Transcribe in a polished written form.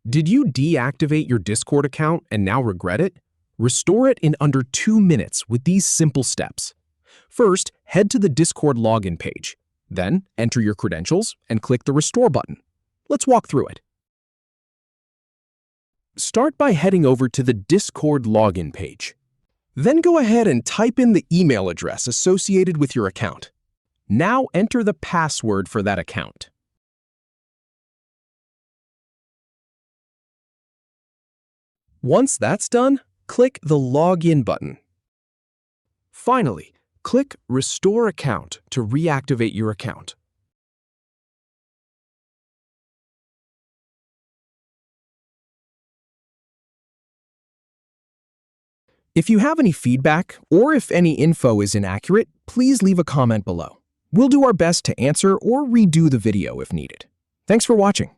Did you deactivate your Discord account and now regret it? Restore it in under 2 minutes with these simple steps. First, head to the Discord login page. Then, enter your credentials and click the Restore button. Let's walk through it. Start by heading over to the Discord login page. Then go ahead and type in the email address associated with your account. Now enter the password for that account. Once that's done, click the Login button. Finally, click Restore Account to reactivate your account. If you have any feedback or if any info is inaccurate, please leave a comment below. We'll do our best to answer or redo the video if needed. Thanks for watching.